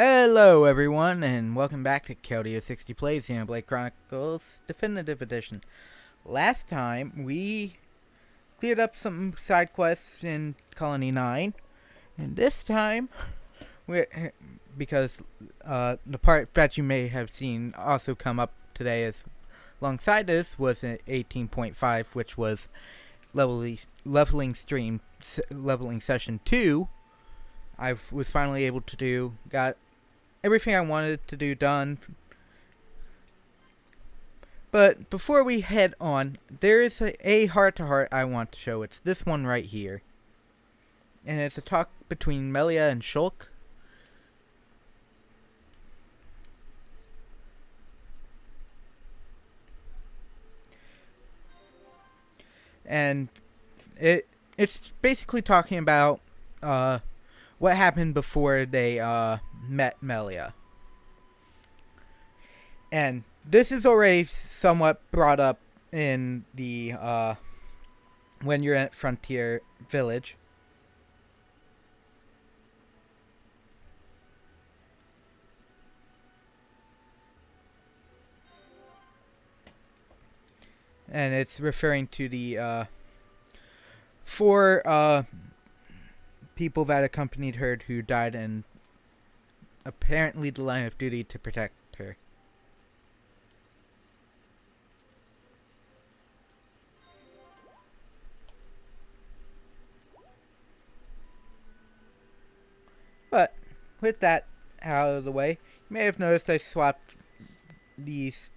Hello everyone, and welcome back to Telethia 60 Plays Xenoblade Chronicles Definitive Edition. Last time, we cleared up some side quests in Colony 9, and this time, because the part that you may have seen also come up today as alongside this was an 18.5, which was leveling session 2. I was finally able to got everything I wanted to do done. But before we head on, there is a heart-to-heart I want to show. It's this one right here. And it's a talk between Melia and Shulk. And it's basically talking about what happened before they met Melia. And this is already somewhat brought up in the when you're at Frontier Village. And it's referring to the 4 people that accompanied her who died in apparently the line of duty to protect her. But with that out of the way, you may have noticed I swapped these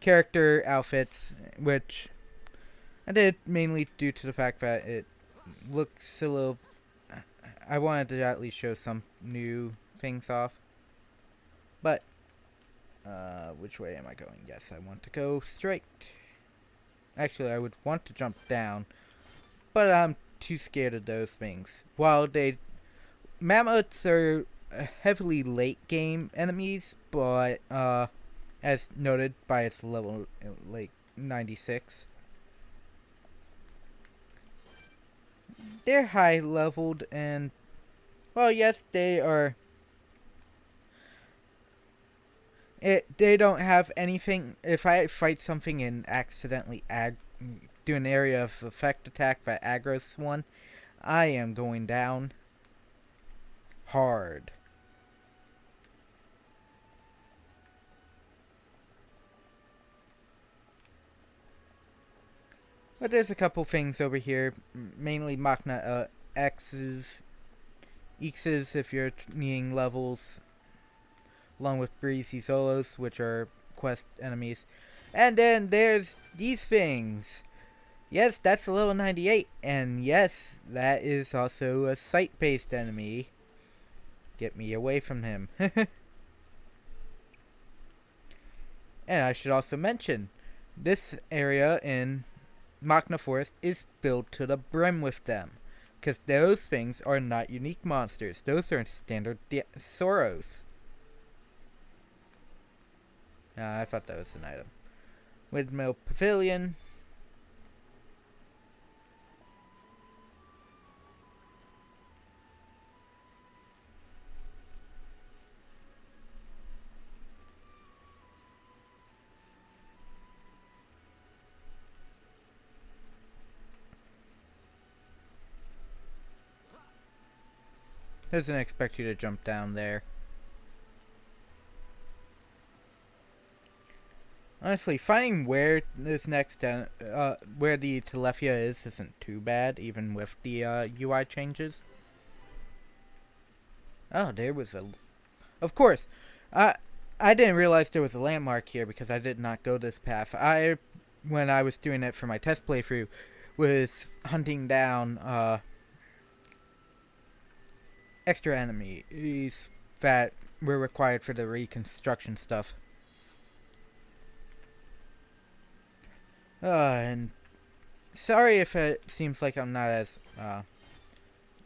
character outfits, which I did mainly due to the fact that it looks a little. I wanted to at least show some new things off. But which way am I going? Yes, I want to go straight. Actually, I would want to jump down, but I'm too scared of those things. While mammoths are heavily late game enemies, but as noted by its level like 96, they're high leveled, and well, yes, they are. They don't have anything. If I fight something and accidentally do an area of effect attack that aggroes one, I am going down hard. But there's a couple things over here, mainly Makna X's if you're needing levels, along with Breezy Zolos, which are quest enemies. And then there's these things. Yes, that's a level 98, and yes, that is also a site-based enemy. Get me away from him. And I should also mention, this area in Makna Forest is filled to the brim with them, because those things are not unique monsters. Those are standard Soros. I thought that was an item. Windmill Pavilion. Doesn't expect you to jump down there. Honestly, finding where this next where the Telethia is isn't too bad, even with the UI changes. Oh, there was a. Of course, I didn't realize there was a landmark here because I did not go this path. When I was doing it for my test playthrough, was hunting down extra enemies that were required for the reconstruction stuff. And sorry if it seems like I'm not as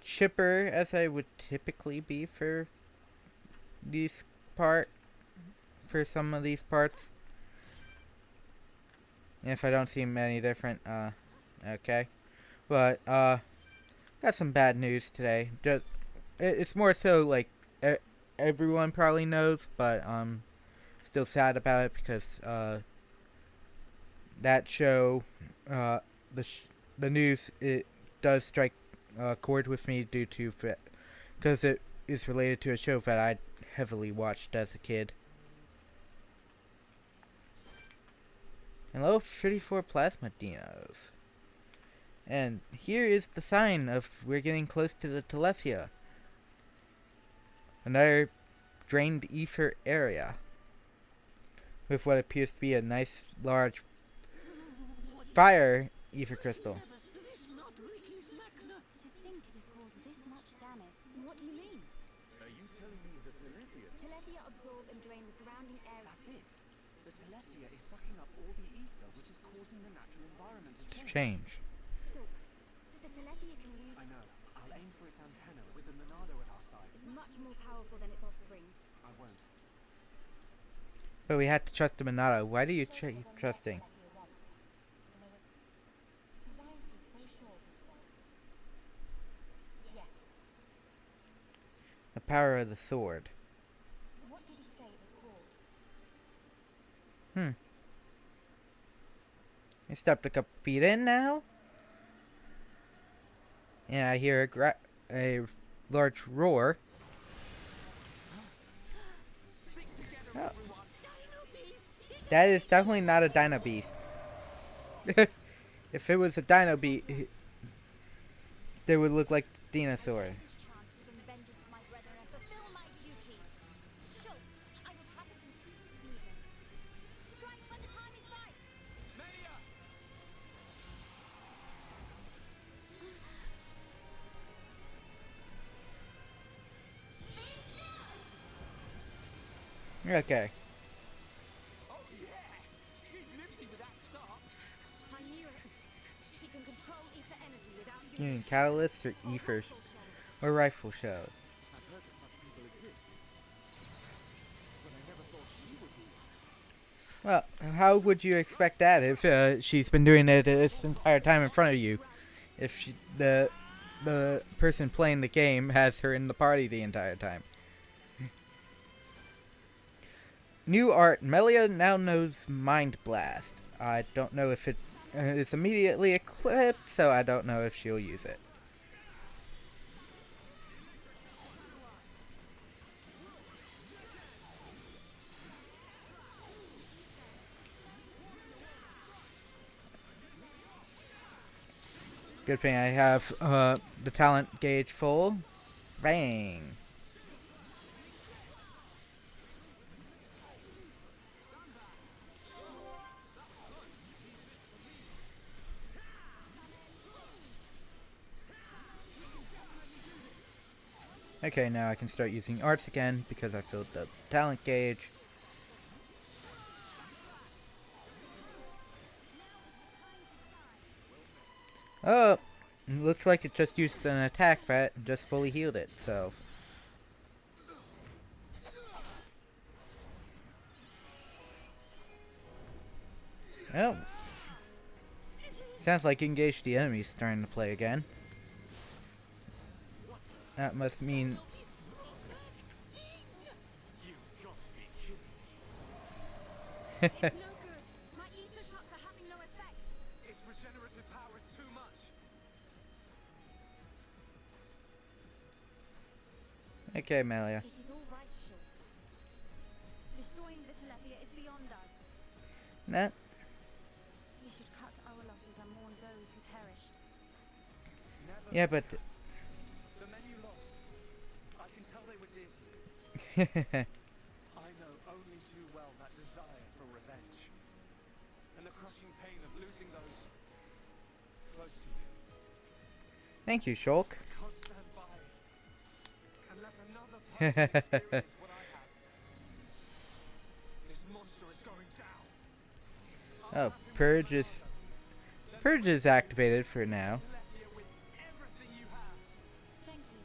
chipper as I would typically be for some of these parts. And if I don't seem any different, okay. But got some bad news today. it's more so like everyone probably knows, but still sad about it because that show, uh, the news, it does strike a chord with me due to because it is related to a show that I heavily watched as a kid. Hello, 34 plasma dinos. And here is the sign of we're getting close to the Telethia. Another drained ether area. With what appears to be a nice large fire ether crystal. To think it has caused this much damage. What do you mean? Are you telling me the Telethia? Telethia absorb and drain the surrounding air. That's it. The Telethia is sucking up all the ether, which is causing the natural environment to Change. Sure. The Telethia can use... I know. I'll aim for its antenna with the Monado at our side. It's much more powerful than its offspring. I won't. But we had to trust the Monado. Why do you keep trusting? The power of the sword. What did he say it was called? You stepped a couple feet in now? Yeah, I hear a large roar. Oh. That is definitely not a Dino Beast. If it was a Dino Beast, they would look like dinosaurs. Okay. Oh yeah! She's nifty with that start. I knew it. She can control ether energy without Using catalysts or ethers or rifle shells. I've heard that such people exist. But I never thought she would be one. Well, how would you expect that if she's been doing it this entire time in front of you? If the person playing the game has her in the party the entire time. New art. Melia now knows Mind Blast. I don't know if it is immediately equipped, so I don't know if she'll use it. Good thing I have the talent gauge full. Bang! Okay, now I can start using arts again because I filled the talent gauge. Oh, looks like it just used an attack that just fully healed it, so. Oh. Sounds like engage the enemy's starting to play again. That must mean... You've got to be kidding me. It's no good. My ether shots are having no effect. Its regenerative power is too much. Okay, Melia. It is all right, Shaw. Destroying the Telethia is beyond us. Nah. We should cut our losses and mourn those who perished. Never. Yeah, but... The men you lost. I can tell they were dear to you. I know only too well that desire for revenge. And the crushing pain of losing those close to you. Thank you, Shulk. I can't stand by unless another person experiences what I have. This monster is going down. Oh, Purge is activated for now. Telethia with everything you have. Thank you.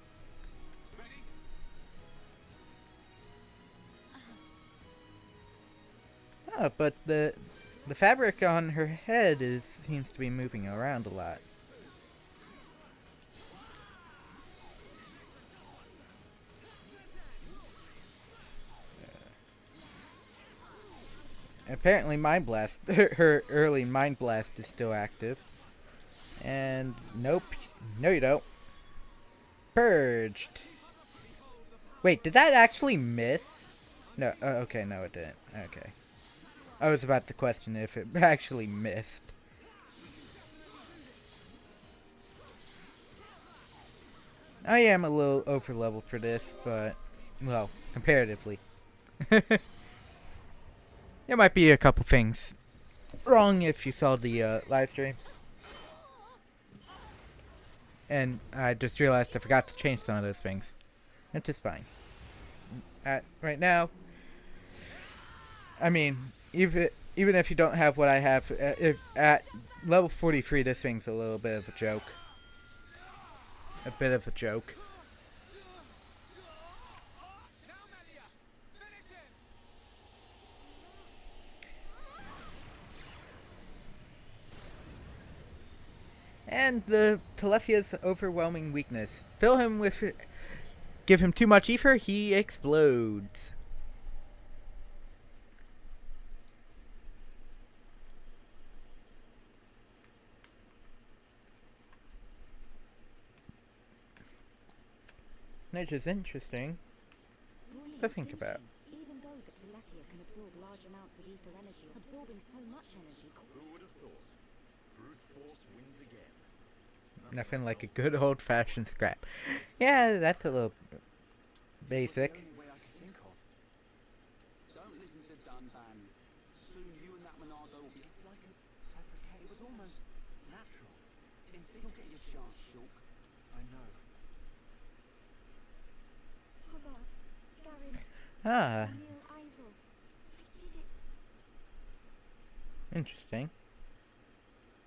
Ready? Oh, but the fabric on her head seems to be moving around a lot. apparently Mind Blast, her early Mind Blast is still active. And nope, no you don't. Purged. Wait, did that actually miss? No, okay, no it didn't. Okay. I was about to question if it actually missed. I am a little over leveled for this, but, well, comparatively. There might be a couple things wrong if you saw the live stream. And I just realized I forgot to change some of those things. Which is fine. Right now, I mean, even if you don't have what I have, at level 43, this thing's a little bit of a joke. A bit of a joke. And the Telethia's overwhelming weakness. Give him too much ether, he explodes. Which is interesting to think about. Even though the Telethia can absorb large amounts of ether energy, absorbing so much energy. Who would have thought? Brute force wins again. Nothing like a good old-fashioned scrap. Yeah, that's a little basic. The only way I could think of. Don't listen to Dunban. Soon you and that Monardo will be. It's like a Tefricate. It was almost natural. Instead, you'll get your chance, Shulk. I know. Oh God, Garen, Ah, Neil Eisel, I did it. interesting.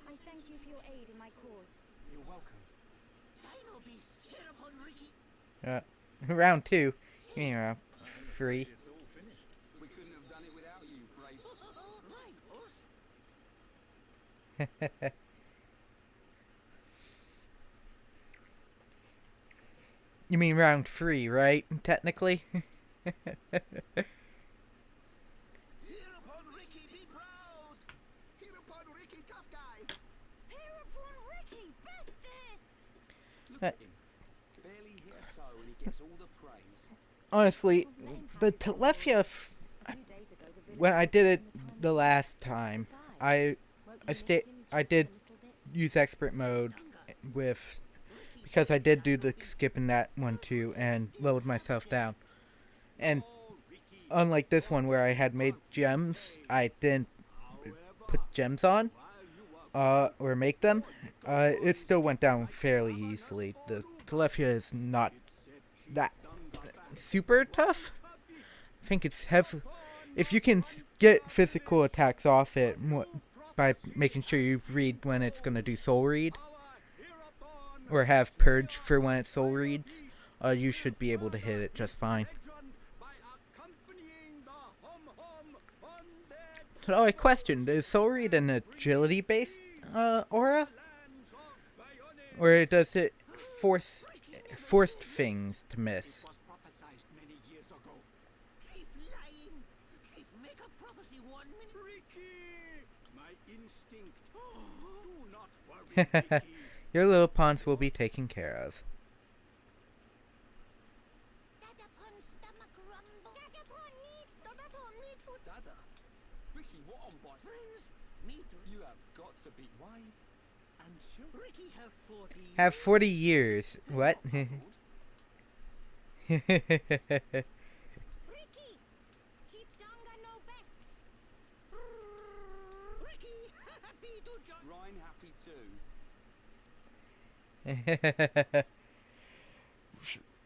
I thank you for your aid in my cause. You're welcome. Dino Beast, here upon Ricky. Round 2. You know, 3. It's all finished. We couldn't have done it without you, brave. Right, us. You mean round 3, right? Technically? Here upon Ricky, be proud. Here upon Ricky, tough guy. Hereupon Ricky, bestest! Look at him. Barely hit a toe and he gets all the praise. Honestly, the Telethia, A few days ago, the village when I did it in the town the last time, I did use expert mode with, because I did do the skip in that one too and lowered myself down. And unlike this one where I had made gems, I didn't put gems on or make them. It still went down fairly easily. The Telethia is not that super tough. I think it's if you can get physical attacks off it by making sure you read when it's gonna do soul read, or have purge for when it soul reads, you should be able to hit it just fine. So I questioned, is soul read an agility based aura, or does it forced things to miss? Was prophesied many years ago. Chief lying. Chief make a prophecy 1 minute. Ricky, my instinct. Do not worry, Ricky. Your little pawns will be taken care of. Dadapon stomach rumble. Dadapon need food. Dada. Ricky, what on by Friends, me too. You have got to be wife and children. Ricky have 40. Have 40 years. What? Ricky! Chief Dunga know best! Ricky, happy to join. Ryan happy too.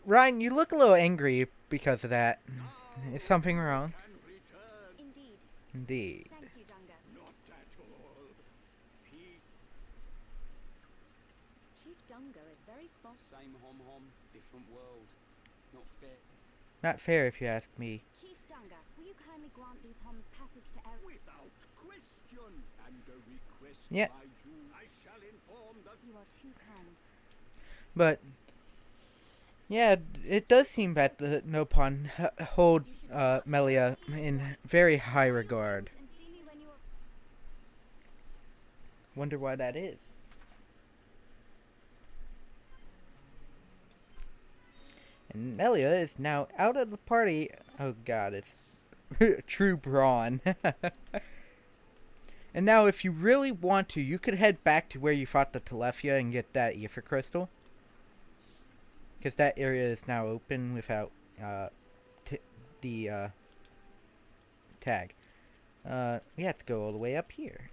Ryan, you look a little angry because of that. Is something wrong? Can return. Indeed. Indeed. Thank you, Dunga. Not at all. Pete, Chief Dunga is very fond. Same hom-hom, different world. Not fair. Not fair if you ask me. Chief Dunga, will you kindly grant these homs passage to Eric? without question, and a request Yeah. by you, I shall inform the You are too kind. But yeah, it does seem that the Nopon hold Melia in very high regard. And see me Wonder why that is. And Melia is now out of the party. Oh god, it's true brawn. And now if you really want to, you could head back to where you fought the Telethia and get that Ether Crystal. Because that area is now open without the tag. We have to go all the way up here.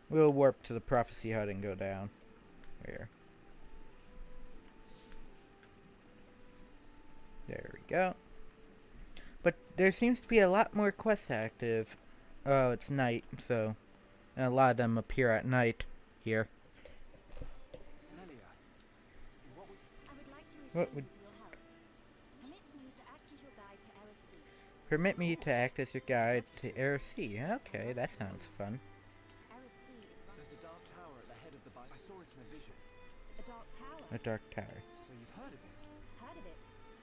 We'll warp to the Prophecy Hut and go down. Where? There we go. But there seems to be a lot more quests active. Oh, it's night, so... And a lot of them appear at night here. Melia, what would... I would like to What repay would- you for your help. Permit me to act as your guide to Erithsea. Permit me to act as your guide to Erithsea. Okay, that sounds fun. Erithsea is one. There's a dark tower at the head of the I saw it in a vision. A dark tower. A dark tower. So you've heard of it? Heard of it?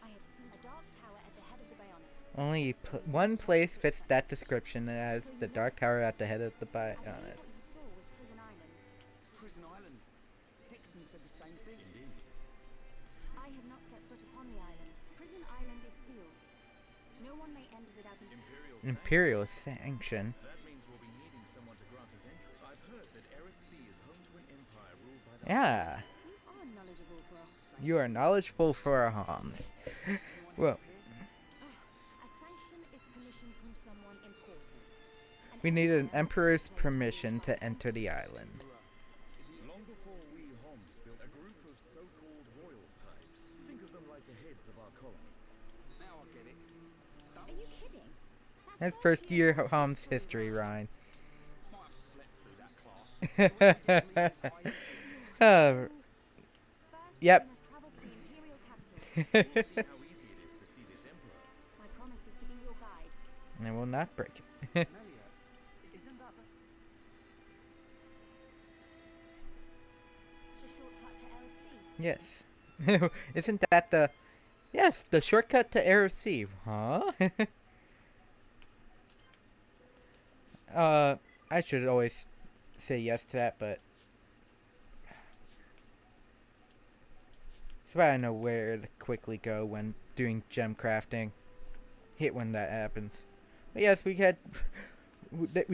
I have seen a dark tower at the head of the Bionis. Only one place fits that description as the dark tower at the head of the I believe Bionis. what you saw was Prison Island. Prison Island. Dixon said the same thing. Indeed. I have not set foot upon the island. Prison Island is sealed. No one may enter without an Imperial sanction. That means we'll be needing someone to grant us entry. I've heard that Erithsea is home to an empire ruled by the... Yeah, You are knowledgeable for us. you are knowledgeable for a Homs. Well, A sanction is permission from someone important. we need an emperor's permission to enter the island. Long before we Homs built a group of so-called royal types. Think of them like the heads of our colony. Now I get it. Are you kidding? That's first year Homs history, Ryan. Might have slept through that class. Uh, First, Yep. we must travel to the Imperial capital. See how easy it is to see this emperor. My promise was to be your guide. I will not break it. Melia, isn't that the... The shortcut to Erithsea. Yes. Isn't that the... Yes, the shortcut to Erithsea. Huh? I should always say yes to that, but... So I know where to quickly go when doing gem crafting. Hate when that happens. But yes, we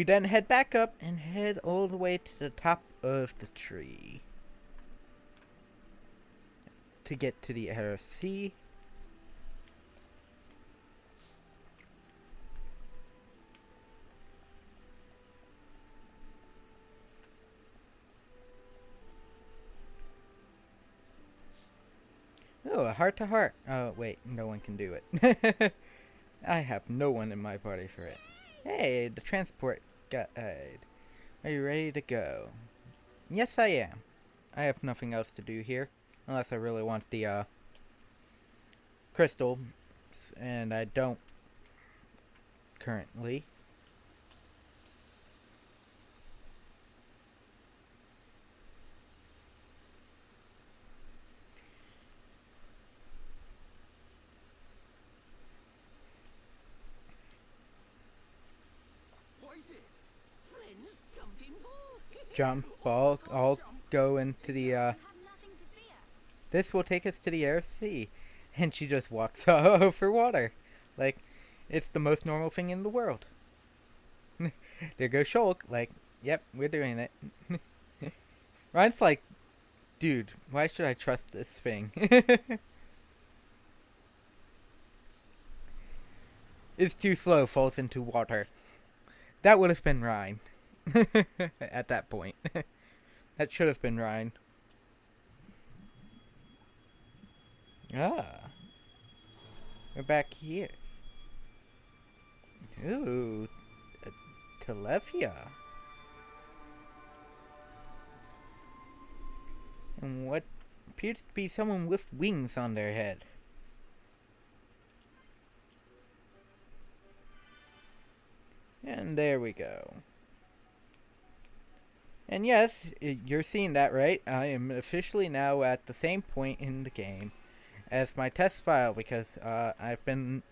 then head back up and head all the way to the top of the tree. To get to the RFC. Oh, a heart to heart. Oh, wait, no one can do it. I have no one in my party for it. Hey, the transport guide. Are you ready to go? Yes, I am. I have nothing else to do here. Unless I really want the, crystal. And I don't currently. What is it? Friends jumping ball. Jump ball. I'll go into the, You have nothing to fear. This will take us to the RC. And she just walks off for water. Like, it's the most normal thing in the world. There goes Shulk. Like, yep, we're doing it. Ryan's like, dude, why should I trust this thing? It's too slow, falls into water. That would have been Ryan. At that point. That should have been Ryan. Ah. We're back here. Ooh. Telethia. And what appears to be someone with wings on their head. And there we go. And yes, you're seeing that right. I am officially now at the same point in the game as my test file because I've been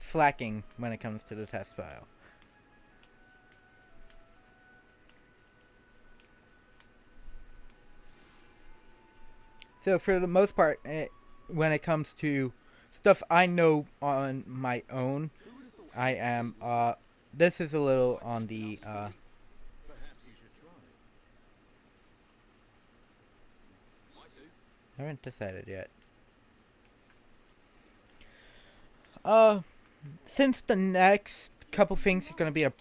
slacking when it comes to the test file. So for the most part, when it comes to stuff I know on my own, I am, this is a little on the, Perhaps you should try. Might do. I haven't decided yet. Since the next couple things are gonna be a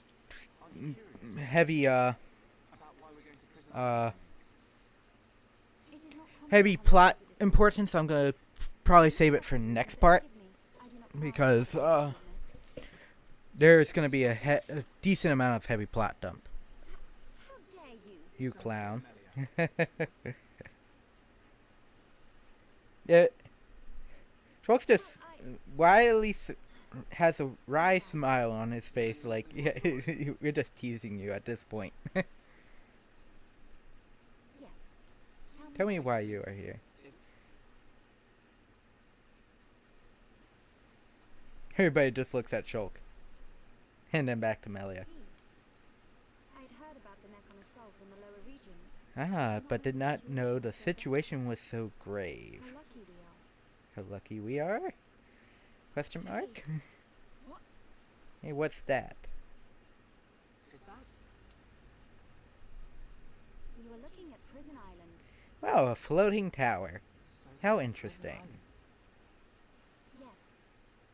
heavy, About why we're going to prison island. It is not common heavy to have plot this importance, I'm gonna probably save it for next part. Forgive me, I do not Because, business. there's gonna be a decent amount of heavy plot dump. How dare you? You clown. Yeah. Schwalk's just Wiley has a wry smile on his face, like, yeah, we're just teasing you at this point. Yes. Tell me why you are here. Everybody just looks at Shulk. And then back to Melia. I'd heard about the Necron assault in the lower regions. Ah, but did not know the situation was so grave. How lucky we are. How lucky we are? Question mark? What? Hey, what's that? Is that? You were looking at Prison Island. Wow, a floating tower. So How that's interesting. Prison Island.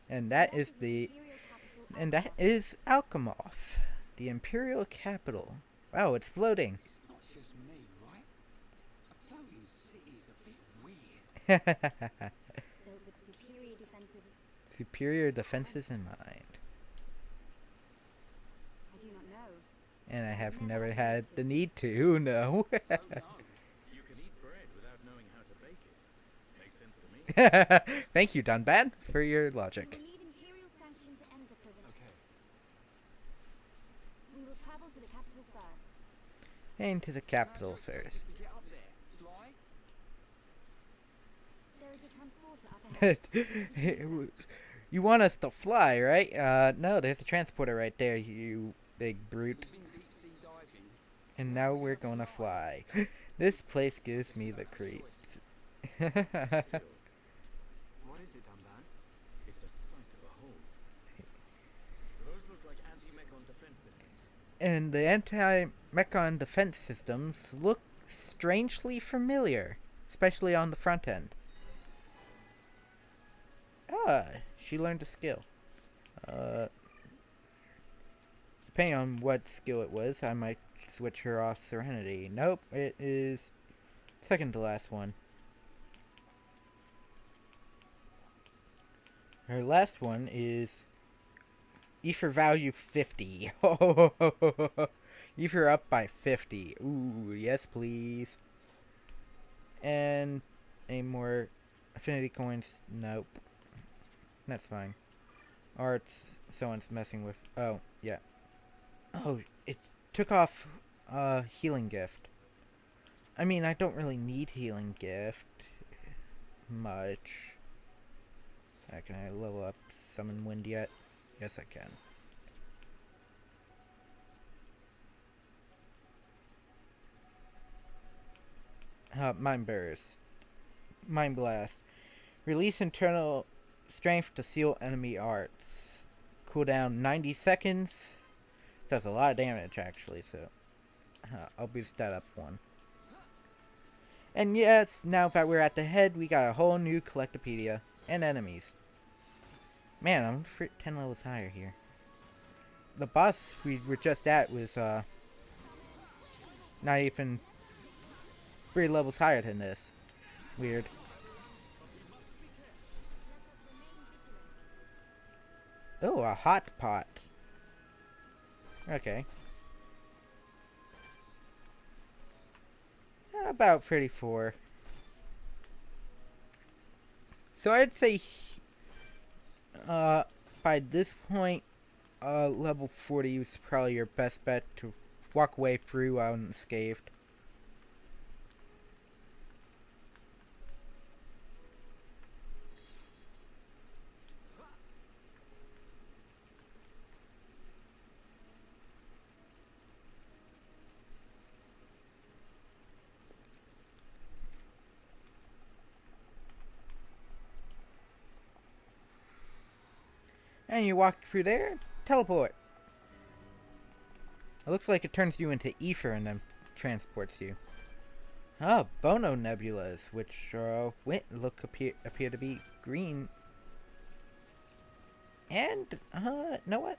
Yes. And that is the Imperial capital and that Alpha. is Alchemoth, the Imperial capital. Wow, it's floating. It's not just me, right? A floating city is a bit weird. Built with superior defenses. Superior defenses in mind. I do not know. And I have never had the need to, no. Oh no. You can eat bread without knowing how to bake it. Makes sense to me. Thank you, Dunban, for your We logic. will need Imperial sanction to enter prison. Okay. We will travel to the capital first. And to the capital Just first. to get up there. Fly? There is a transporter up ahead. You want us to fly, right? No, there's a transporter right there, you big brute. We've been deep sea diving. And now we're gonna fly. This place gives me the creeps. Still, What is it, Dunban? it's a sight to behold. Those look like anti-mechon defense systems. And the anti-mechon defense systems look strangely familiar, especially on the front end. Ah, she learned a skill. Depending on what skill it was, I might switch her off Serenity. Nope, it is second to last one. Her last one is Ether value 50. Ether up by 50. Ooh, yes please. And any more affinity coins? Nope. That's fine. Arts, someone's messing with. Oh, yeah. Oh, it took off healing gift. I mean, I don't really need healing gift much. Can I level up Summon Wind yet? Yes, I can. Mind Burst. Mind Blast. Release internal strength to seal enemy arts. Cooldown 90 seconds. Does a lot of damage actually, so I'll boost that up one. And yes, now that we're at the head, we got a whole new Collectopedia and enemies. Man, I'm 10 levels higher here. The boss we were just at was not even 3 levels higher than this. Weird. Oh, a hot pot. Okay. About 34. So I'd say by this point level 40 is probably your best bet to walk away through unscathed. And you walk through there, teleport. It looks like it turns you into ether and then transports you. Ah, Bono nebulas, which appear to be green. And know what?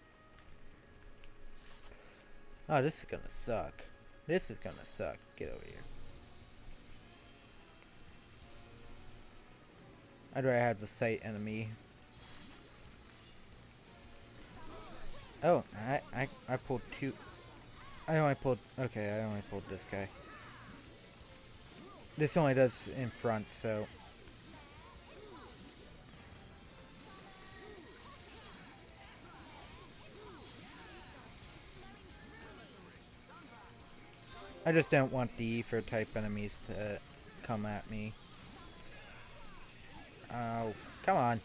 Oh, this is gonna suck. This is gonna suck. Get over here. I'd rather have the sight enemy. Oh, I pulled two. I only pulled this guy. This only does in front, so. I just don't want the ether type enemies to come at me. Oh, come on.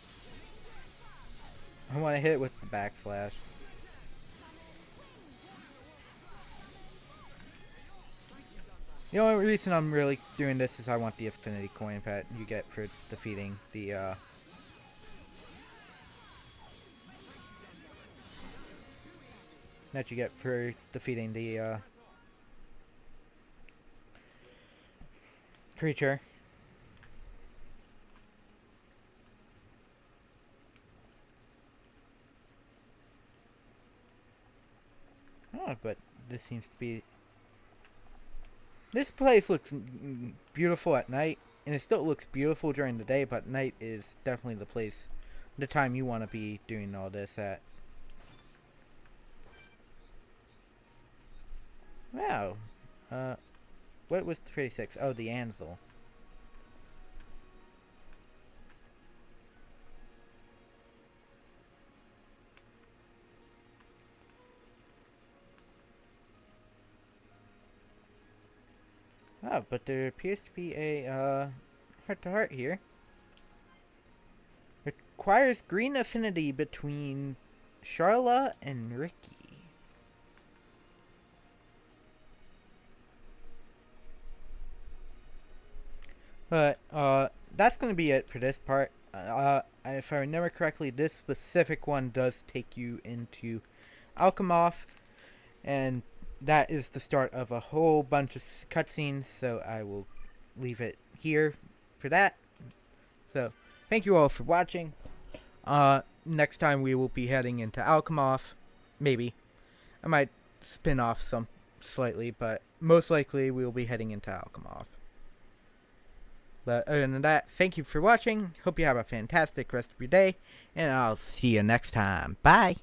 I want to hit it with the backslash. The only reason I'm really doing this is I want the affinity coin that you get for defeating the creature. Oh, but this seems to be... This place looks beautiful at night, and it still looks beautiful during the day, but night is definitely the time you want to be doing all this at. Wow. What was 36? Oh, the Ansel. Oh, but there appears to be a heart-to-heart here. Requires green affinity between Charla and Ricky. But that's going to be it for this part. If I remember correctly, this specific one does take you into Alchemoth, and that is the start of a whole bunch of cutscenes, so I will leave it here for that. So, thank you all for watching. Next time we will be heading into Alchemoth. Maybe. I might spin off some slightly, but most likely we will be heading into Alchemoth. But other than that, thank you for watching. Hope you have a fantastic rest of your day, and I'll see you next time. Bye!